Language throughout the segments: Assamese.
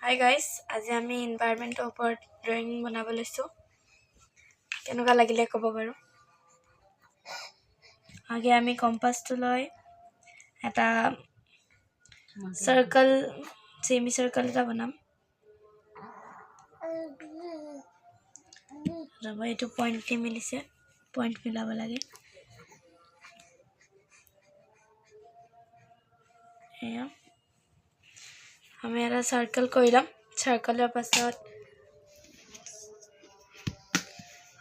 Hi guys, আজি আমি এনভায়ৰনমেন্টৰ ওপৰত ড্ৰয়িং বনাব লৈছো। কেনেকুৱা লাগিলে ক'ব বাৰু। আগে আমি কম্পাছটো লৈ এটা সাৰ্কেল সেমি সাৰ্কেল এটা বনাম। ৰবা এইটো পইণ্ট কি মিলিছে, পইণ্ট মিলাব লাগে। এয়া আমি এটা সাৰ্কেল কৰিলাম। সাৰ্কেলৰ পাছত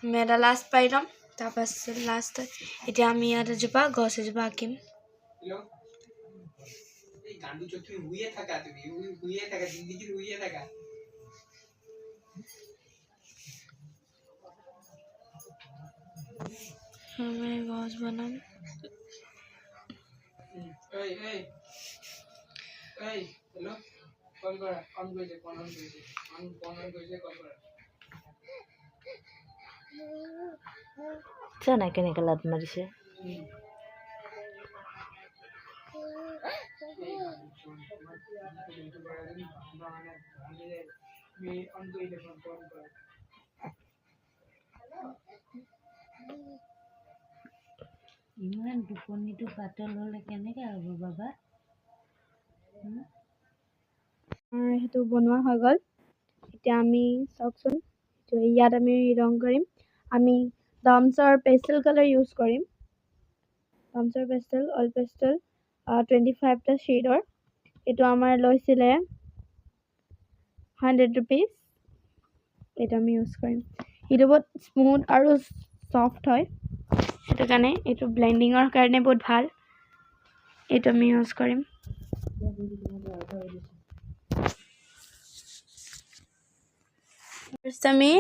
আমি এটা লাষ্ট পাইলাম। তাৰপাছত লাষ্ট এতিয়া আমি ইয়াত এজোপা গছ এজোপা আঁকিম। আমি গছ বনাম। কল কৰা অন কৰিছে ফোন অন কৰিছে কল কৰা জানা কেনেকৈ লাত মাৰিছে ইমান টোপনিটো পাতল হ'লে কেনেকৈ হ'ব বাবা। সেইটো বনোৱা হৈ গ'ল। এতিয়া আমি চাওকচোন, ইয়াত আমি ৰং কৰিম। আমি ডমছৰ পেষ্টেল কালাৰ ইউজ কৰিম। ডমছৰ পেষ্টেল অইল পেষ্টেল 25টা শ্বেডৰ। এইটো আমাৰ লৈছিলে 100 rupees। এইটো আমি ইউজ কৰিম। এইটো বহুত স্মুথ আৰু সফ্ট হয়, সেইটো কাৰণে এইটো ব্লেন্ডিঙৰ কাৰণে বহুত ভাল। এইটো আমি ইউজ কৰিম। আমি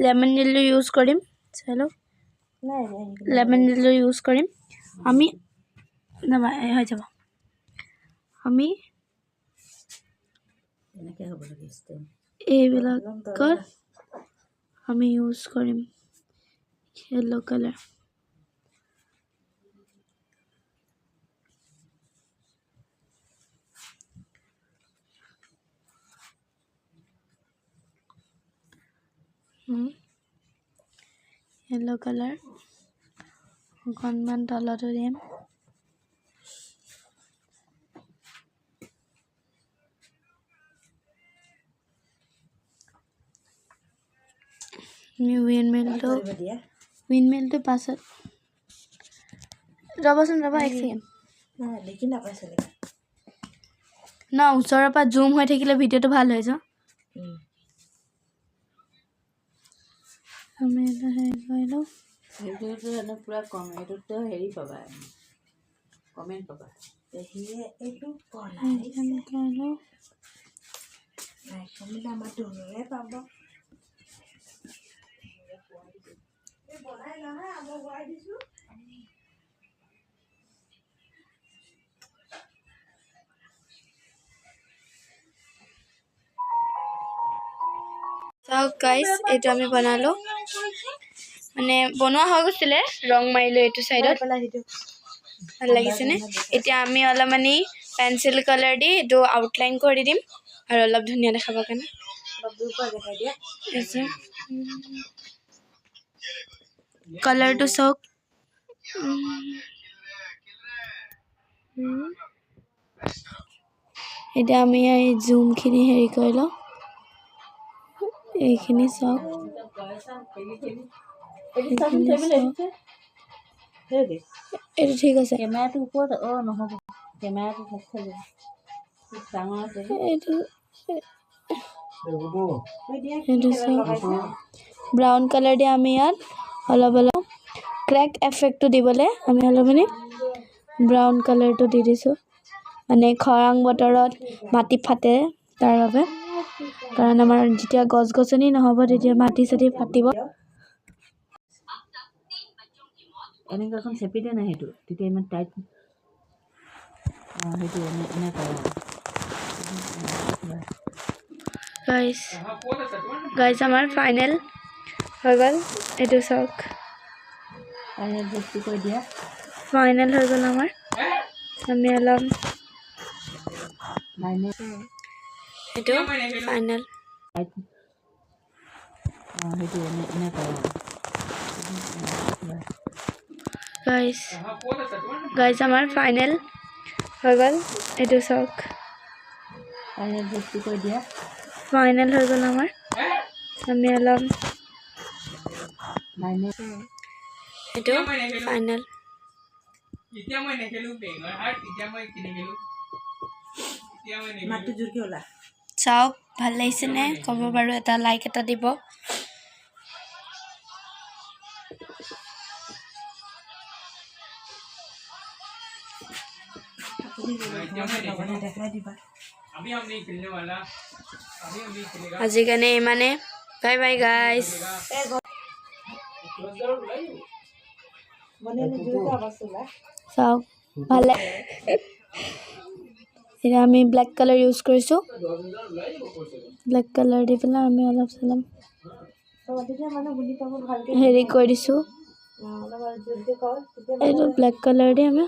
লেমন জেলি ইউজ কৰিম। চলো লেমন জেলি ইউজ কৰিম। আমি হৈ যাব। আমি এইবিলাকৰ আমি ইউজ কৰিম য়েলো কালাৰ। য়েলো কালাৰ অকণমান তলতো দিম। উইণ্ডমিলটো পাছত ৰ'বচোন ৰ'বা এক ছেকেণ্ড। ন ওচৰৰ পৰা জুম হৈ থাকিলে ভিডিঅ'টো ভাল হৈ যাব। আমি এটা হেৰি কৰিলোঁ। ভিডিঅ'টো এনে পুৰা কম, এইটোতো হেৰি পাবা, কমেণ্ট পাবা। এইটো কৰিলোঁ। আমাৰ ধনুৰে পাব। চাওক গাইজ, এইটো আমি বনালোঁ। মানে বনোৱা হৈ গৈছিলে, ৰং মাৰিলোঁ এইটো চাইডত। ভাল লাগিছেনে? এতিয়া আমি অলপমানি পেঞ্চিল কালাৰ দি এইটো আউটলাইন কৰি দিম আৰু অলপ ধুনীয়া দেখাবৰ কাৰণে। কালাৰটো চাওক। এতিয়া আমি এই জুমখিনি হেৰি কৰি লওঁ। এইখিনি চাওক। এইটো ঠিক আছে। কেমেৰাটোৰ ওপৰত নহ'ব, কেমেৰাটো ডাঙৰ আছে। এইটো চাওক। ব্ৰাউন কালাৰ দি আমি ইয়াত অলপ অলপ ক্ৰেক এফেক্টটো দিবলৈ আমি অলপমানি ব্ৰাউন কালাৰটো দি দিছোঁ। মানে খৰাং বতৰত মাটি ফাটে তাৰ বাবে, কাৰণ আমাৰ যেতিয়া গছ গছনি নহ'ব তেতিয়া মাটি চাটি ফাটিব। এনেকৈ এখন চেপি দে না, সেইটো তেতিয়া ইমান টাইট। সেইটো গাইজ আমাৰ ফাইনেল হৈ গ'ল। এইটো চাওক, বস্তু কৈ দিয়া। ফাইনেল হৈ গ'ল আমাৰ। আমি অলপ এইটো ফাইনেল সেইটো এনেকুৱা গাইজ আমাৰ ফাইনেল হৈ গ'ল এইটো চাওক ফাইনেল বস্তু কৈ দিয়া ফাইনেল হৈ গ'ল আমাৰ আমি অলপ ফাইনেল এইটো ফাইনেল মাতটো জোৰকৈ ওলা চাওক ভাল লাগিছেনে ক'ব বাৰু এটা লাইক এটা দিব দেখাই দিবা আজিৰ কাৰণে ইমানে বাই বাই গাইজ চাওক ভালে এতিয়া আমি ব্লেক কালাৰ ইউজ কৰিছোঁ ব্লেক কালাৰ দি পেলাই আমি অলপ চলপ হেৰি কৰি দিছোঁ এইটো ব্লেক কালাৰ দি আমি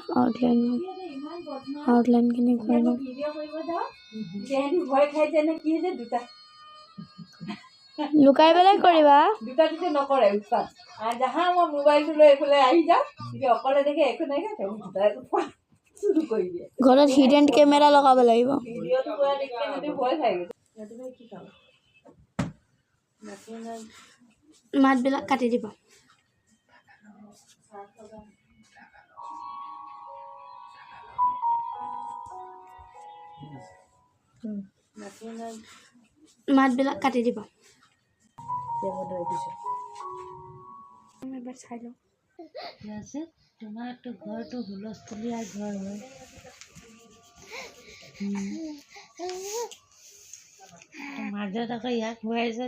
আউটলাইনখিনি কৰি লওঁ লুকাই পেলাই কৰিবা দুটা দুটা নকৰে উৎপাত আৰু যাহা মই মোবাইলটো লৈ এইফালে আহি যাওঁ তেতিয়া অকলে দেখে একো নাই চুৰু কৰি দিয়ে ঘৰত হিডেন কেমেৰা লগাব লাগিব ভিডিঅ'টো কৰা দেখি সেইটো ভয় খাই গৈছে কি কাম মাতবিলাক কাটি দিব মাতবিলাক কাটি দিব এবাৰ চাই লওঁ তোমাৰতো ঘৰটো হুলস্থুলীয়া ঘৰ হয় মাজত আকৌ ইয়াক খুৱাইছে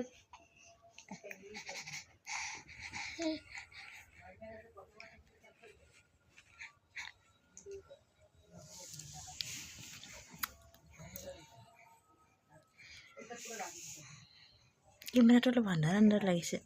কেমেৰাটো অলপ আন্ধাৰ আন্ধাৰ লাগিছে